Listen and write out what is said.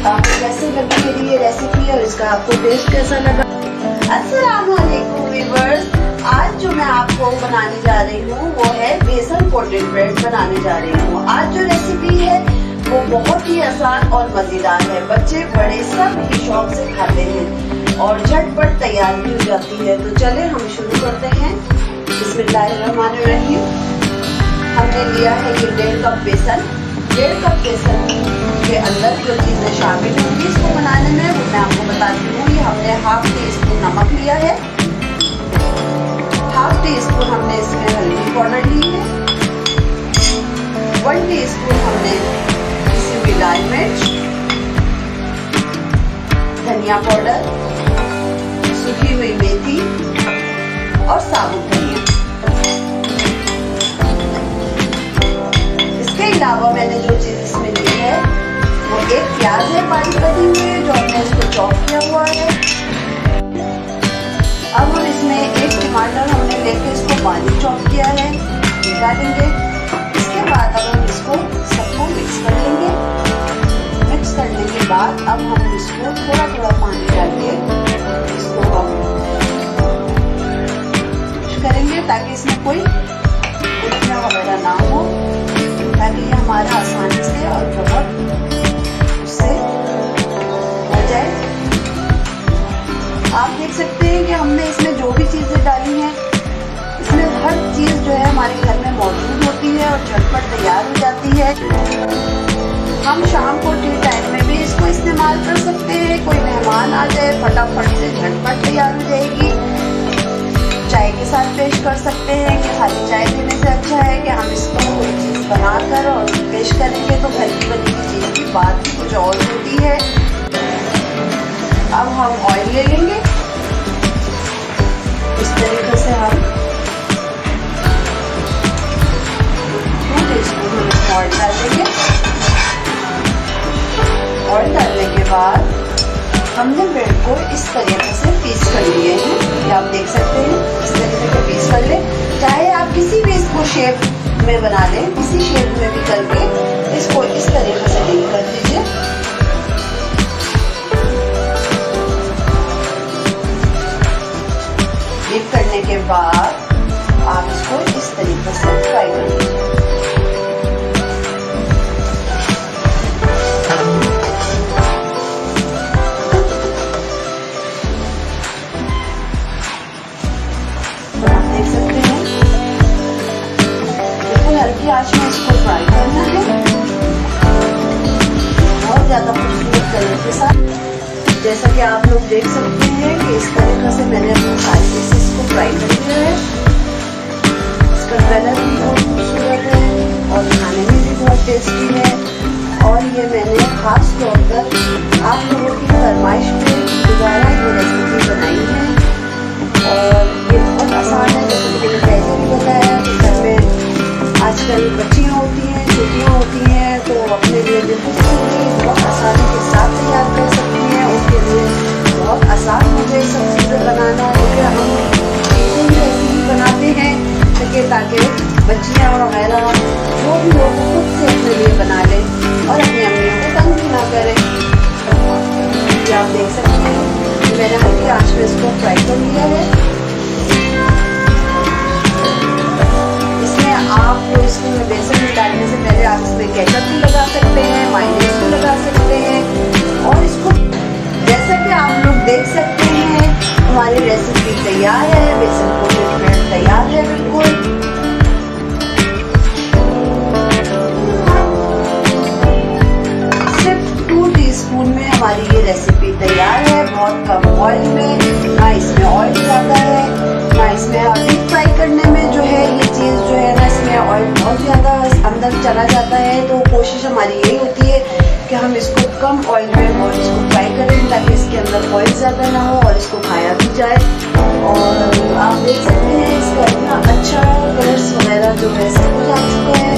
आपको कैसे लगी मेरी ये रेसिपी और इसका आपको टेस्ट कैसा लगा। अस्सलाम वालेकुम व्यूअर्स, आज जो मैं आपको बनाने जा रही हूँ वो है बेसन कोटेड ब्रेड बनाने जा रही हूँ। आज जो रेसिपी है वो बहुत ही आसान और मजेदार है। बच्चे बड़े सब ही शौक से खाते हैं और झटपट तैयार भी हो जाती है। तो चले हम शुरू करते हैं। बिस्मिल्लाहिर्रहमानिर्रहीम। हमने लिया है ये 1.5 कप बेसन। 1.5 कप बेसन के अंदर जो चीजें शामिल होंगी इसको बनाने में वो मैं आपको बताती हूँ। ये हमने 1/2 टीस्पून नमक लिया है, 1/2 टीस्पून हमने इसमें हल्दी पाउडर ली है, 1 टीस्पून हमने पिसी हुई लाल मिर्च, धनिया पाउडर, सूखी हुई मेथी और साबुत धनिया। इसके अलावा मैंने जो चीज इसमें ली है वो एक प्याज है बारीक कटी हुई जो हमने इसको चॉप किया हुआ है। अब हम इसमें एक टमाटर हमने लेके इसको बारीक चॉप किया है डालेंगे। इसके बाद अब हम इसको सबको मिक्स कर लेंगे। मिक्स करने के बाद अब हम इसको थोड़ा थोड़ा पानी डाल के इसको हम करेंगे ताकि इसमें कोई गुठलियां वगैरह ना हो, ताकि ये हमारा आसानी से और बहुत उससे हो जाए। आप देख सकते हैं कि हमने इसमें जो भी चीजें डाली हैं इसमें हर चीज जो है हमारे घर में मौजूद होती है और झटपट तैयार हो जाती है। हम शाम को टी टाइम में भी इसको इस्तेमाल कर सकते हैं। कोई मेहमान आ जाए फटाफट से झटपट तैयार हो जाएगी। चाय के साथ पेश कर सकते हैं कि खाली चाय देने से अच्छा है कि हम इसको कोई चीज बनाकर और पेश करेंगे तो घर की बनी हुई चीज की बात ही कुछ और होती है। अब हम ऑयल ले लेंगे। इस तरीके से हम 2 टीस्पून ऑयल डाल देंगे। ऑयल डालने के बाद हमने ब्रेड को इस तरीके से पीस कर लिए हैं। ये आप देख सकते हैं, इस तरीके से पीस कर ले। चाहे आप किसी भी इसको शेप में बना लें, किसी शेप में भी करके इसको इस तरीके से डीप कर दीजिए। डीप करने के बाद आप इसको इस तरीके से फ्राई कर लीजिए। हल्की आंच में इसको फ्राई करना है बहुत ज्यादा खूबसूरत कलर के साथ। जैसा कि आप लोग देख सकते हैं कि इस तरीके से मैंने अपने सारे पीसेस को फ्राई कर लिया है। इसका कलर भी बहुत खूबसूरत है और खाने में भी बहुत टेस्टी है। और ये मैंने खास तौर पर आप लोगों की फरमाइश पे दोबारा ये रेसिपी बनाई है और ये बहुत आसान है। जैसे कि मैंने पहले भी बताया कि घर में आजकल बच्चियाँ होती हैं, छुट्टियाँ होती हैं, तो अपने लिए बहुत आसानी के साथ तैयार कर सकती हैं। उसके लिए बहुत आसान हो जाए सब चीज़ें बनाना, क्योंकि हम चीज़ें भी ऐसी ही बनाते हैं ताकि बच्चियाँ वगैरह जो भी लोग खुद से अपने लिए बना लें और अपनी अम्मियों को तंग भी ना करें। ये आप देख सकते हैं मैंने हल्की आंच में इसको फ्राई कर लिया है। आपको इसमें बेसन में डालने से पहले आप इसमें केचप भी लगा सकते हैं, मायोनीज भी लगा सकते हैं। और इसको जैसा कि आप लोग देख सकते हैं हमारी रेसिपी तैयार है। बेसन कोटेड ब्रेड तैयार है बिल्कुल। सिर्फ 2 टीस्पून में हमारी ये रेसिपी तैयार है, बहुत कम ऑयल में। ना इसमें ऑयल ज़्यादा है ना इसमें डीप फ्राई करने में जो है ये चीज़ जो है ना इसमें ऑयल बहुत ज़्यादा अंदर चला जाता है। तो कोशिश हमारी यही होती है कि हम इसको कम ऑयल में और इसको फ्राई करें ताकि इसके अंदर ऑयल ज़्यादा ना हो और इसको खाया भी जाए। और आप देख सकते हैं इसका इतना अच्छा कलर्स वगैरह जो है सब कुछ आ चुका है।